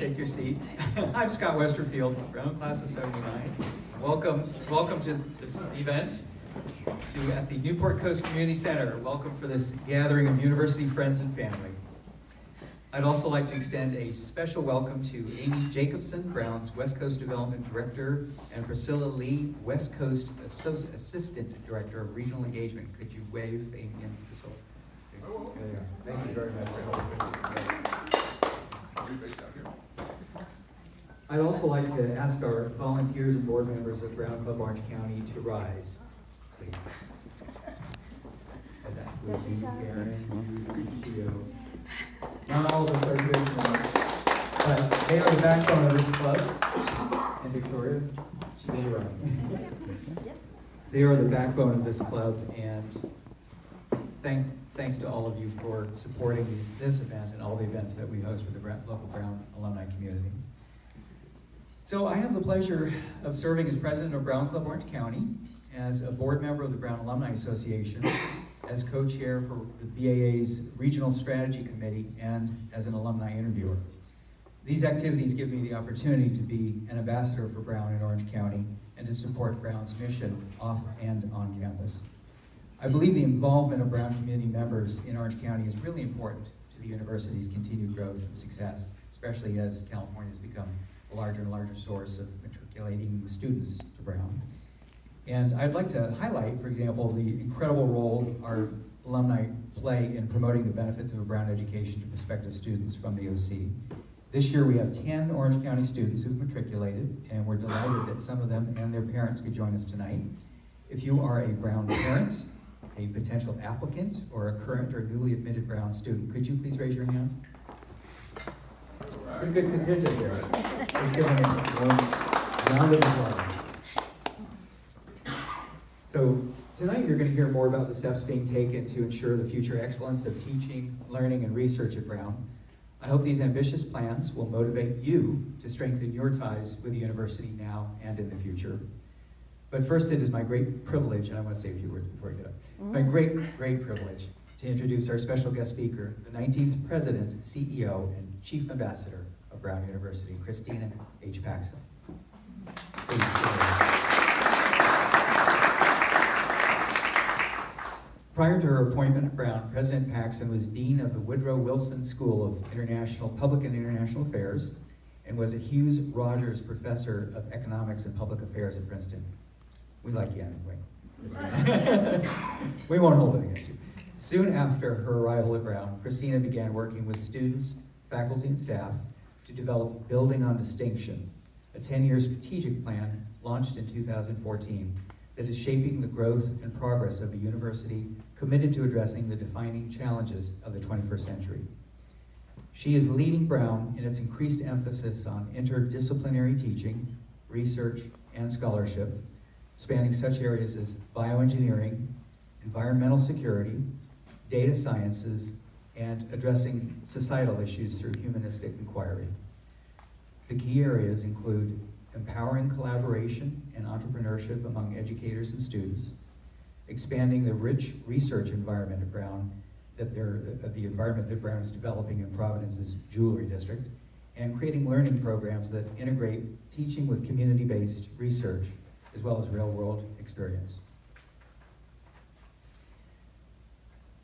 take your seats. I'm Scott Westerfield, Brown Class of 79. Welcome to this event at the Newport Coast Community Center. Welcome for this gathering of university friends and family. I'd also like to extend a special welcome to Amy Jacobson, Brown's West Coast Development Director, and Priscilla Lee, West Coast Assistant Director of Regional Engagement. Could you wave, Amy and Priscilla? There you are. Thank you very much for helping. I'd also like to ask our volunteers and board members of Brown Club Orange County to rise, please. And that would be Aaron, you, not all of us are here tonight, but they are the backbone of this club. And Victoria, you're right. They are the backbone of this club, and thanks to all of you for supporting this event and all the events that we host for the local Brown alumni community. So I have the pleasure of serving as president of Brown Club Orange County, as a board member of the Brown Alumni Association, as co-chair for the BAA's Regional Strategy Committee, and as an alumni interviewer. These activities give me the opportunity to be an ambassador for Brown in Orange County and to support Brown's mission off and on campus. I believe the involvement of Brown community members in Orange County is really important to the university's continued growth and success, especially as California has become a larger and larger source of matriculating students to Brown. And I'd like to highlight, for example, the incredible role our alumni play in promoting the benefits of a Brown education to prospective students from the OC. This year we have 10 Orange County students who've matriculated, and we're delighted that some of them and their parents could join us tonight. If you are a Brown parent, a potential applicant, or a current or newly admitted Brown student, could you please raise your hand? Pretty good contingent here. Let's give them a round of applause. So tonight you're going to hear more about the steps being taken to ensure the future excellence of teaching, learning, and research at Brown. I hope these ambitious plans will motivate you to strengthen your ties with the university now and in the future. But first, it is my great privilege, and I want to say a few words before I get up. My great privilege to introduce our special guest speaker, the 19th President, CEO, and Chief Ambassador of Brown University, Christina H. Paxson. Prior to her appointment at Brown, President Paxson was Dean of the Woodrow Wilson School of Public and International Affairs, and was a Hughes Rogers Professor of Economics and Public Affairs at Princeton. We like you anyway. We won't hold it against you. Soon after her arrival at Brown, Christina began working with students, faculty, and staff to develop Building on Distinction, a 10-year strategic plan launched in 2014 that is shaping the growth and progress of a university committed to addressing the defining challenges of the 21st century. She is leading Brown in its increased emphasis on interdisciplinary teaching, research, and scholarship, spanning such areas as bioengineering, environmental security, data sciences, and addressing societal issues through humanistic inquiry. The key areas include empowering collaboration and entrepreneurship among educators and students, expanding the rich research environment at Brown, the environment that Brown is developing in Providence's Jewelry District, and creating learning programs that integrate teaching with community-based research, as well as real-world experience.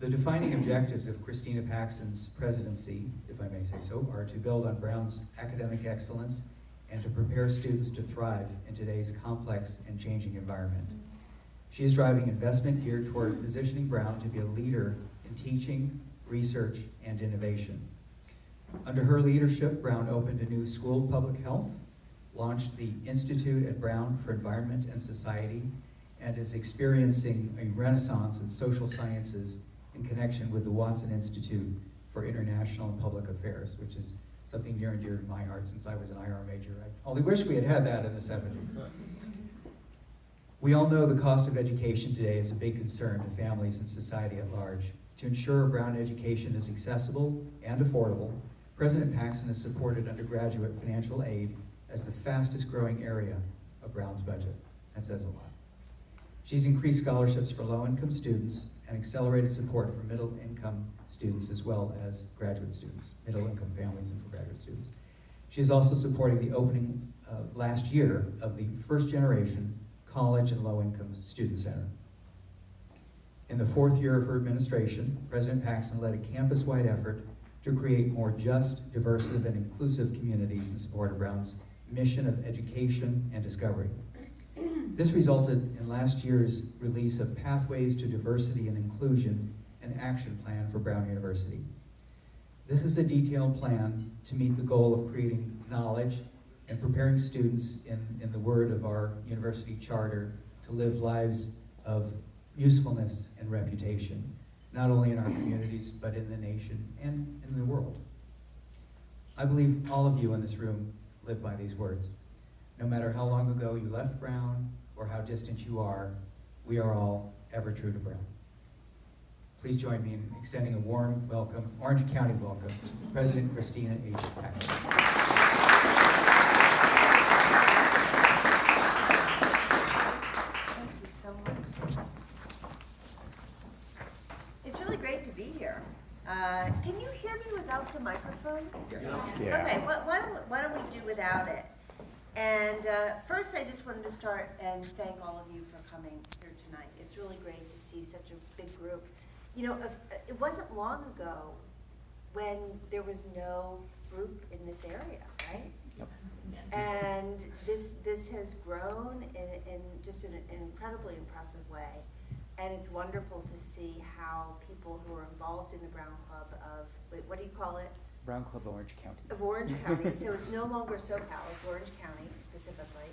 The defining objectives of Christina Paxson's presidency, if I may say so, are to build on Brown's academic excellence and to prepare students to thrive in today's complex and changing environment. She is driving investment geared toward positioning Brown to be a leader in teaching, research, and innovation. Under her leadership, Brown opened a new School of Public Health, launched the Institute at Brown for Environment and Society, and is experiencing a renaissance in social sciences in connection with the Watson Institute for International and Public Affairs, which is something near and dear to my heart since I was an IR major. I only wish we had had that in the 70s. We all know the cost of education today is a big concern to families and society at large. To ensure Brown education is accessible and affordable, President Paxson has supported undergraduate financial aid as the fastest growing area of Brown's budget. That says a lot. She's increased scholarships for low-income students and accelerated support for middle-income students as well as graduate students, middle-income families and for graduate students. She is also supporting the opening last year of the first generation college and low-income student center. In the 4th year of her administration, President Paxson led a campus-wide effort to create more just, diverse, and inclusive communities in support of Brown's mission of education and discovery. This resulted in last year's release of Pathways to Diversity and Inclusion, an action plan for Brown University. This is a detailed plan to meet the goal of creating knowledge and preparing students, in the word of our university charter, to live lives of usefulness and reputation, not only in our communities, but in the nation and in the world. I believe all of you in this room live by these words. No matter how long ago you left Brown or how distant you are, we are all ever true to Brown. Please join me in extending a warm welcome, Orange County welcome, to President Christina H. Paxson. Thank you so much. It's really great to be here. Can you hear me without the microphone? Yes. Yeah. Okay, why don't we do without it? And first, I just wanted to start and thank all of you for coming here tonight. It's really great to see such a big group. You know, it wasn't long ago when there was no group in this area, right? Yep. And this has grown in just an incredibly impressive way. And it's wonderful to see how people who are involved in the Brown Club of, what do you call it? Brown Club Orange County. Of Orange County, so it's no longer SoCal, it's Orange County specifically.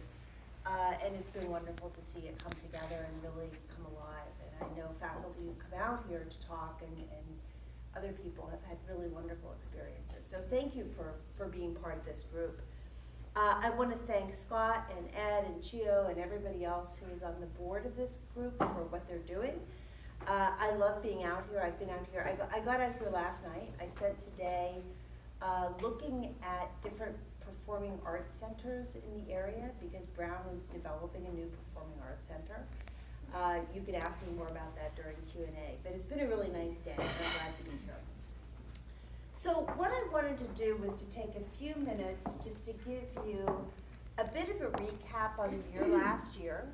And it's been wonderful to see it come together and really come alive. And I know faculty who come out here to talk and other people have had really wonderful experiences. So thank you for being part of this group. I want to thank Scott and Ed and Chio and everybody else who is on the board of this group for what they're doing. I love being out here. I've been out here. I got out here last night. I spent today looking at different performing arts centers in the area because Brown is developing a new performing arts center. You can ask me more about that during Q&A, but it's been a really nice day, and I'm glad to be here. So what I wanted to do was to take a few minutes just to give you a bit of a recap on the year last year,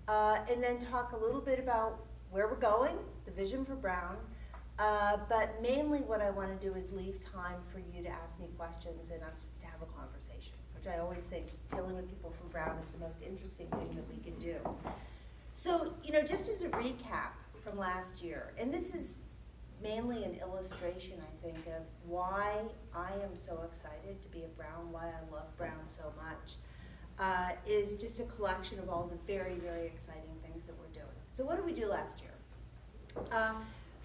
and then talk a little bit about where we're going, the vision for Brown, but mainly what I want to do is leave time for you to ask me questions and us to have a conversation, which I always think dealing with people from Brown is the most interesting thing that we can do. So, you know, just as a recap from last year, and this is mainly an illustration, I think, of why I am so excited to be at Brown, why I love Brown so much, is just a collection of all the very, very exciting things that we're doing. So what did we do last year?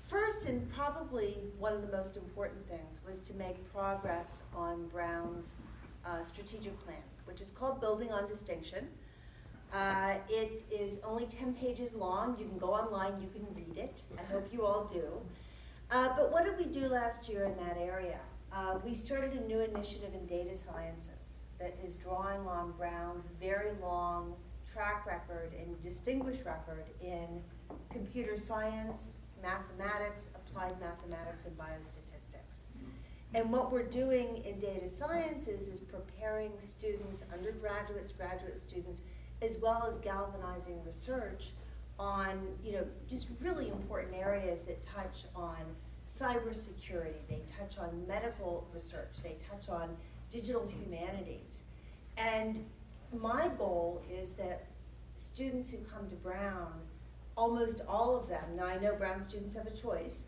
First, and probably one of the most important things, was to make progress on Brown's strategic plan, which is called Building on Distinction. It is only 10 pages long. You can go online, you can read it. I hope you all do. But what did we do last year in that area? We started a new initiative in data sciences that is drawing on Brown's very long track record and distinguished record in computer science, mathematics, applied mathematics, and biostatistics. And what we're doing in data sciences is preparing students, undergraduates, graduate students, as well as galvanizing research on, you know, just really important areas that touch on cybersecurity, they touch on medical research, they touch on digital humanities. And my goal is that students who come to Brown, almost all of them, now I know Brown students have a choice,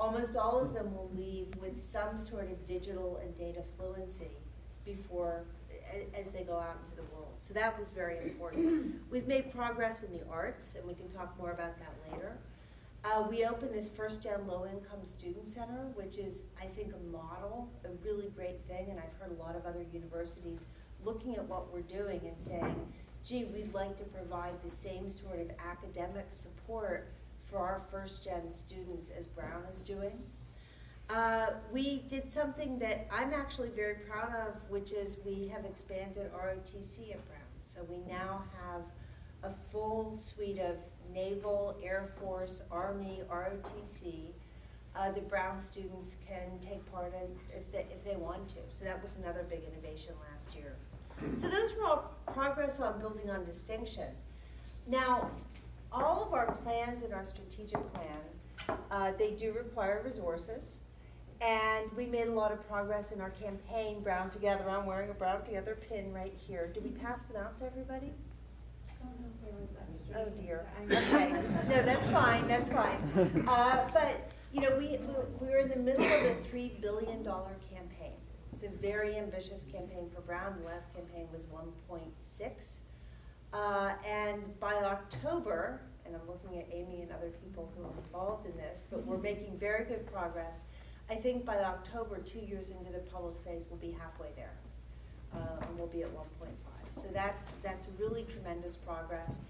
almost all of them will leave with some sort of digital and data fluency as they go out into the world. So that was very important. We've made progress in the arts, and we can talk more about that later. We opened this first-gen low-income student center, which is, I think, a model, a really great thing, and I've heard a lot of other universities looking at what we're doing and saying, gee, we'd like to provide the same sort of academic support for our first-gen students as Brown is doing. We did something that I'm actually very proud of, which is we have expanded ROTC at Brown. So we now have a full suite of Naval, Air Force, Army, ROTC the Brown students can take part in if they want to. So that was another big innovation last year. So those were all progress on building on distinction. Now, all of our plans in our strategic plan, they do require resources. And we made a lot of progress in our campaign, Brown Together. I'm wearing a Brown Together pin right here. Did we pass them out to everybody? Oh dear. Okay. No, that's fine. That's fine. But you know, we're in the middle of a $3 billion campaign. It's a very ambitious campaign for Brown. The last campaign was 1.6. And by October, and I'm looking at Amy and other people who are involved in this, but we're making very good progress. I think by October, 2 years into the public phase, we'll be halfway there. And we'll be at 1.5. So that's really tremendous progress.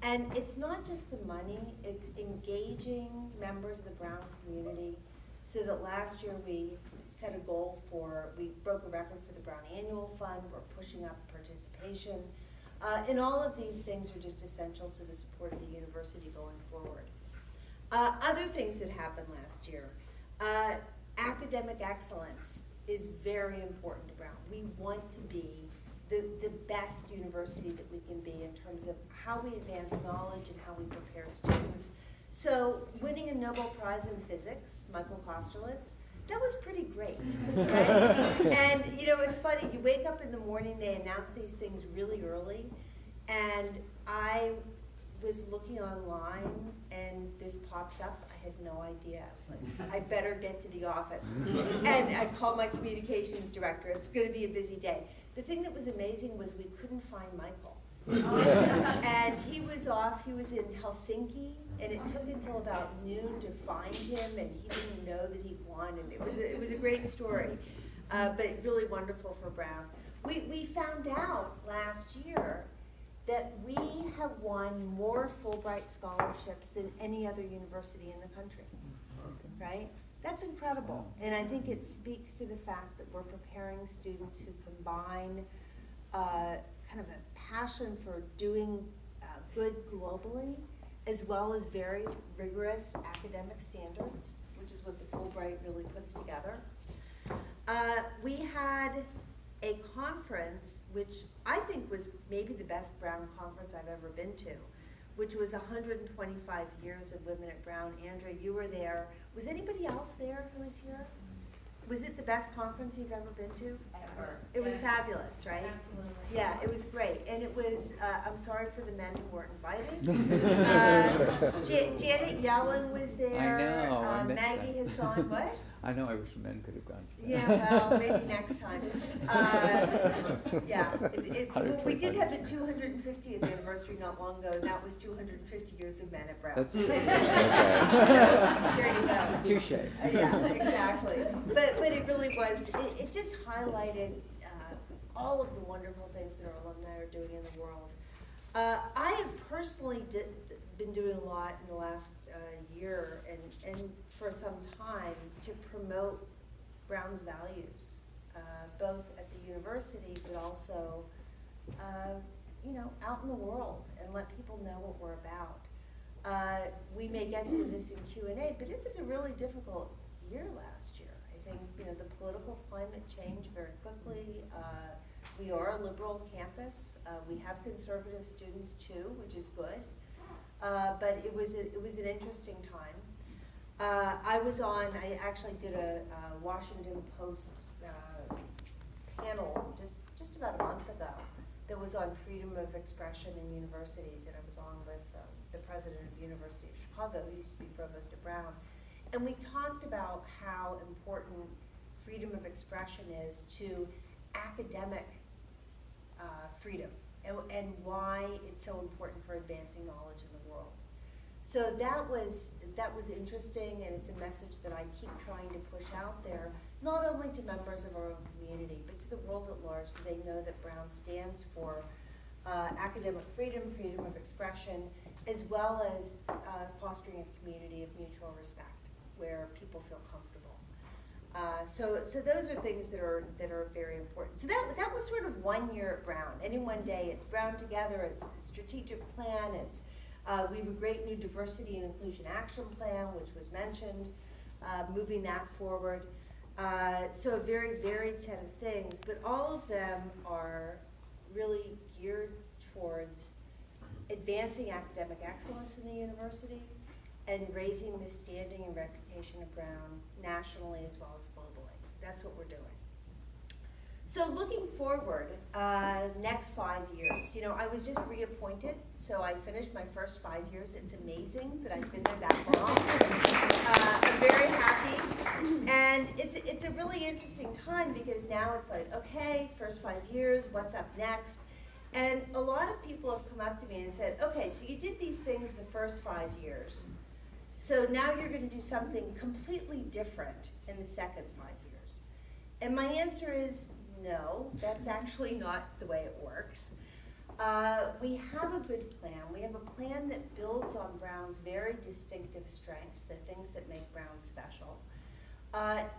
And it's not just the money, it's engaging members of the Brown community. So that last year we set a goal we broke a record for the Brown Annual Fund, we're pushing up participation. And all of these things are just essential to the support of the university going forward. Other things that happened last year. Academic excellence is very important to Brown. We want to be the best university that we can be in terms of how we advance knowledge and how we prepare students. So winning a Nobel Prize in Physics, Michael Kosterlitz, that was pretty great, right? And you know, it's funny, you wake up in the morning, they announce these things really early, and I was looking online and this pops up. I had no idea. I was like, I better get to the office. And I called my communications director. It's going to be a busy day. The thing that was amazing was we couldn't find Michael. And he was off. He was in Helsinki, and it took until about noon to find him, and he didn't know that he'd won. And it was a great story, but really wonderful for Brown. We found out last year that we have won more Fulbright scholarships than any other university in the country, right? That's incredible, and I think it speaks to the fact that we're preparing students who combine kind of a passion for doing good globally, as well as very rigorous academic standards, which is what the Fulbright really puts together. We had a conference, which I think was maybe the best Brown conference I've ever been to, which was 125 years of women at Brown. Andrea, you were there. Was anybody else there who was here? Was it the best conference you've ever been to? Ever. It was fabulous, right? Absolutely. Yeah, it was great. And it was, I'm sorry for the men who weren't invited. Janet Yellen was there. I know. Maggie Hassan, what? I know, I wish men could have gone to that. Yeah, well, maybe next time. Yeah, well, we did have the 250th anniversary not long ago, and that was 250 years of Men at Brown. That's So, okay. there you go. Touche. Yeah, exactly. But it really was, it just highlighted all of the wonderful things that our alumni are doing in the world. I have personally been doing a lot in the last year and for some time to promote Brown's values, both at the university but also, you know, out in the world, and let people know what we're about. We may get to this in Q&A, but it was a really difficult year last year. I think, you know, the political climate changed very quickly. We are a liberal campus. We have conservative students too, which is good. But it was an interesting time. I actually did a Washington Post panel just about a month ago that was on freedom of expression in universities, and I was on with the president of the University of Chicago, who used to be provost at Brown. And we talked about how important freedom of expression is to academic freedom, and why it's so important for advancing knowledge in the world. So that was interesting, and it's a message that I keep trying to push out there, not only to members of our own community, but to the world at large, so they know that Brown stands for academic freedom, freedom of expression, as well as fostering a community of mutual respect, where people feel comfortable. So those are things that are very important. So that was sort of 1 year at Brown. Any one day, it's Brown Together, it's a strategic plan, it's we have a great new diversity and inclusion action plan, which was mentioned. moving that forward. So a very varied set of things, but all of them are really geared towards advancing academic excellence in the university and raising the standing and reputation of Brown nationally as well as globally. That's what we're doing. So looking forward, next 5 years, I was just reappointed, so I finished my first 5 years. It's amazing that I've been there that long. I'm very happy, and it's a really interesting time because now it's like, okay, first 5 years, what's up next? And a lot of people have come up to me and said, okay, so you did these things the first 5 years, so now you're going to do something completely different in the second 5 years. And my answer is no, that's actually not the way it works. We have a good plan. We have a plan that builds on Brown's very distinctive strengths, the things that make Brown special.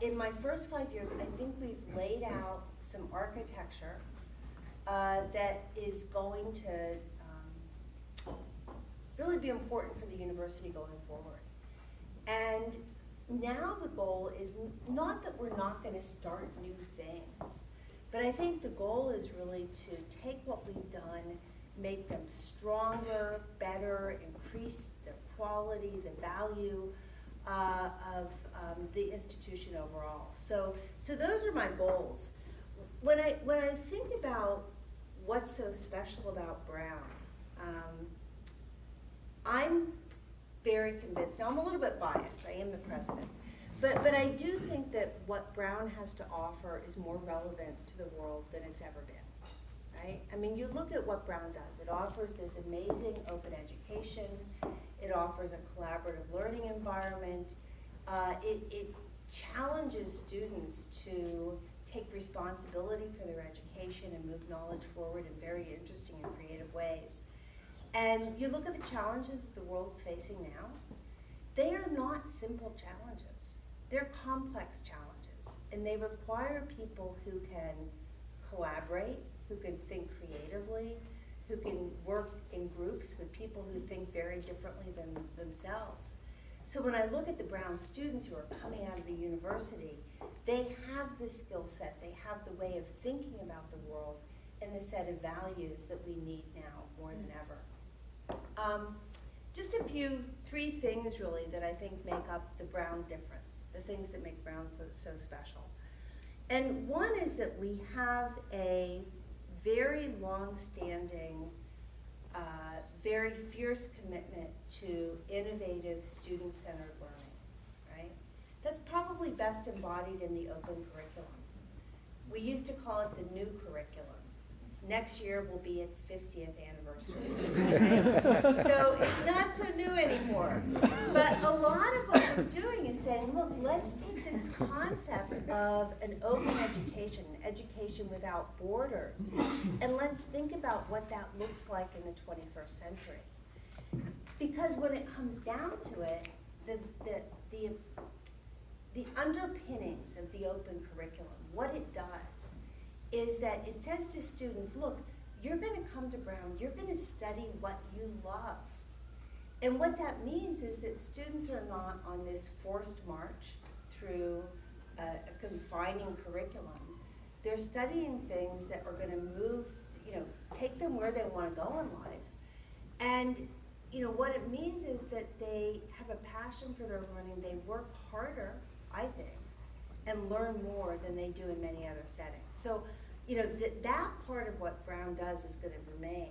In my first 5 years, I think we've laid out some architecture that is going to really be important for the university going forward. And now the goal is not that we're not going to start new things, but I think the goal is really to take what we've done, make them stronger, better, increase the quality, the value of the institution overall. So those are my goals. When I think about what's so special about Brown, I'm very convinced. Now I'm a little bit biased. I am the president. But I do think that what Brown has to offer is more relevant to the world than it's ever been, right? I mean, you look at what Brown does. It offers this amazing open education. It offers a collaborative learning environment. It challenges students to take responsibility for their education and move knowledge forward in very interesting and creative ways. And you look at the challenges that the world's facing now, they are not simple challenges. They're complex challenges, and they require people who can collaborate, who can think creatively, who can work in groups with people who think very differently than themselves. So when I look at the Brown students who are coming out of the university, they have the skill set, they have the way of thinking about the world and the set of values that we need now more than ever. Just three things really that I think make up the Brown difference, the things that make Brown so special. And one is that we have a very long-standing, very fierce commitment to innovative student-centered learning, right? That's probably best embodied in the open curriculum. We used to call it the new curriculum. Next year will be its 50th anniversary. Right? So it's not so new anymore. But a lot of what we're doing is saying, look, let's take this concept of an open education, education without borders, and let's think about what that looks like in the 21st century. Because when it comes down to it, the underpinnings of the open curriculum, what it does, is that it says to students, look, you're going to come to Brown, you're going to study what you love. And what that means is that students are not on this forced march through a confining curriculum. They're studying things that are going to move, take them where they want to go in life. And what it means is that they have a passion for their learning. They work harder, I think, and learn more than they do in many other settings. So, that part of what Brown does is going to remain.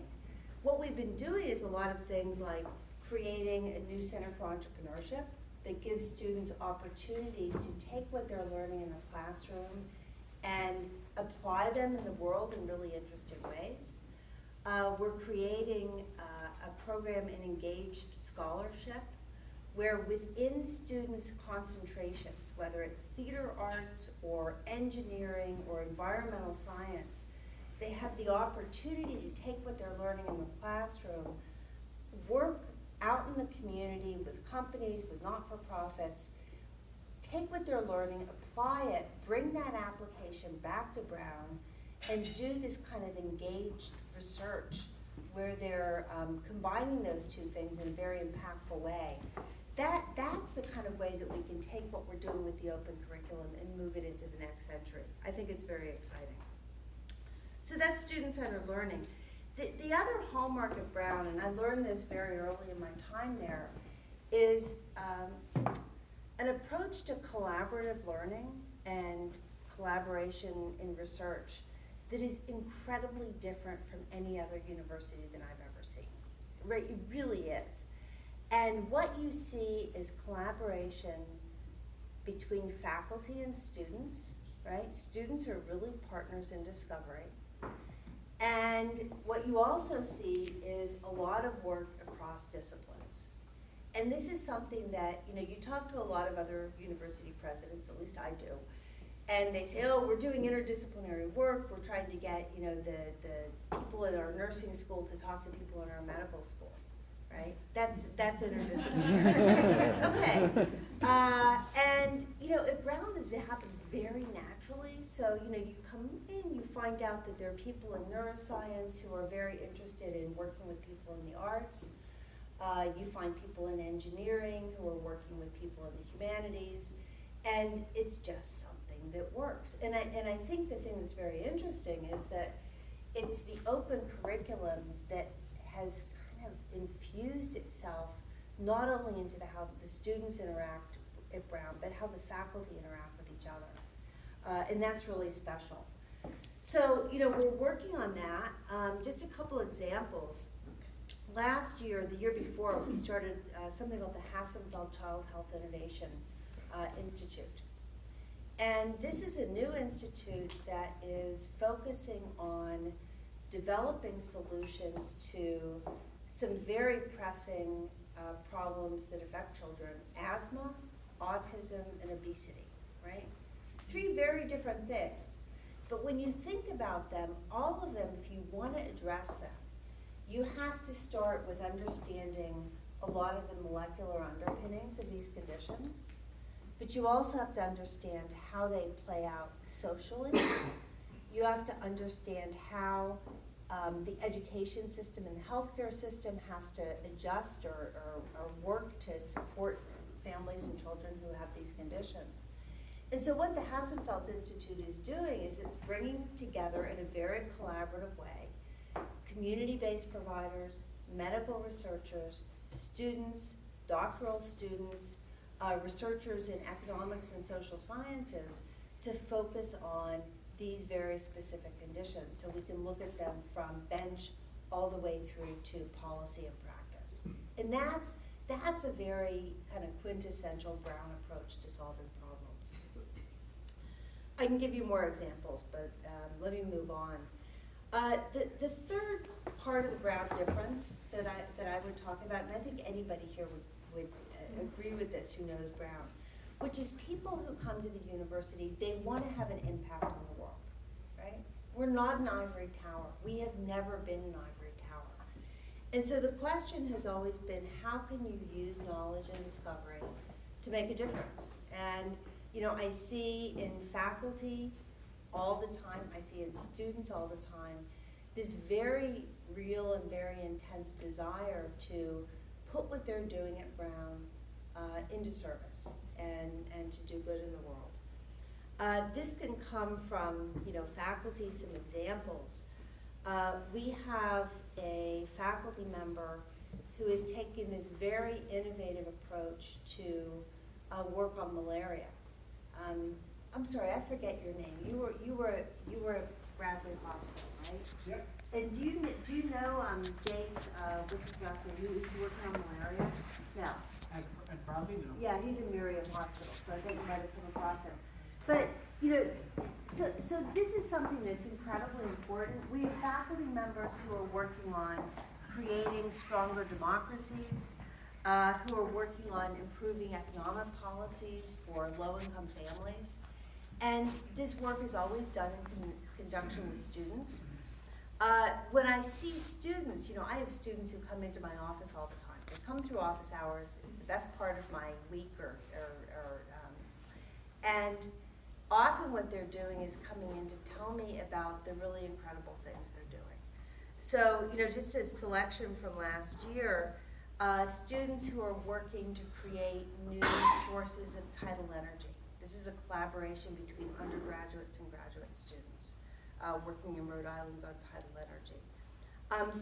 What we've been doing is a lot of things like creating a new Center for Entrepreneurship that gives students opportunities to take what they're learning in the classroom and apply them in the world in really interesting ways. We're creating a program in engaged scholarship where within students' concentrations, whether it's theater arts or engineering or environmental science, they have the opportunity to take what they're learning in the classroom, work out in the community with companies, with not-for-profits, take what they're learning, apply it, bring that application back to Brown, and do this kind of engaged research where they're combining those two things in a very impactful way that's the kind of way that we can take what we're doing with the open curriculum and move it into the next century. I think it's very exciting. So that's student-centered learning. The other hallmark of Brown, and I learned this very early in my time there, is an approach to collaborative learning and collaboration in research that is incredibly different from any other university that I've ever seen. Right, it really is. And what you see is collaboration between faculty and students, right? Students are really partners in discovery. And what you also see is a lot of work across disciplines. And this is something that, you talk to a lot of other university presidents, at least I do, and they say, oh, we're doing interdisciplinary work, we're trying to get, the people at our nursing school to talk to people in our medical school, right? That's interdisciplinary. Okay. And, at Brown, this happens very naturally. So, you come in, you find out that there are people in neuroscience who are very interested in working with people in the arts. You find people in engineering who are working with people in the humanities. And it's just something that works. And I think the thing that's very interesting is that it's the open curriculum that has kind of infused itself not only into how the students interact at Brown, but how the faculty interact with each other. And that's really special. So, we're working on that. Just a couple examples. Last year, the year before, we started something called the Hassenfeld Child Health Innovation Institute. And this is a new institute that is focusing on developing solutions to some very pressing problems that affect children: asthma, autism, and obesity, right? 3 very different things. But when you think about them, all of them, if you want to address them, you have to start with understanding a lot of the molecular underpinnings of these conditions. But you also have to understand how they play out socially. You have to understand how the education system and the healthcare system has to adjust or work to support families and children who have these conditions. And so what the Hassenfeld Institute is doing is it's bringing together in a very collaborative way community-based providers, medical researchers, students, doctoral students, researchers in economics and social sciences to focus on these very specific conditions so we can look at them from bench all the way through to policy and practice. And that's a very kind of quintessential Brown approach to solving problems. I can give you more examples, but let me move on. The third part of the Brown difference that I would talk about, and I think anybody here would agree with this who knows Brown, which is people who come to the university, they want to have an impact on the world, right? We're not an ivory tower. We have never been an ivory tower. And so the question has always been, how can you use knowledge and discovery to make a difference? And I see in faculty all the time, I see in students all the time, this very real and very intense desire to put what they're doing at Brown into service and to do good in the world. This can come from faculty, some examples. We have a faculty member who is taking this very innovative approach to work on malaria. I'm sorry, I forget your name. You were at Bradley Hospital, right? Yep. And do you know Dave? What's his last name? Who's working on malaria? No. I probably know. Yeah, he's in Miriam Hospital, so I think you might have come across him. But so this is something that's incredibly important. We have faculty members who are working on creating stronger democracies, who are working on improving economic policies for low-income families. And this work is always done in conjunction with students. When I see students, I have students who come into my office all the time. They come through office hours. It's the best part of my week, and often what they're doing is coming in to tell me about the really incredible things they're doing. So, just a selection from last year, Students who are working to create new sources of tidal energy. This is a collaboration between undergraduates and graduate students working in Rhode Island on tidal energy.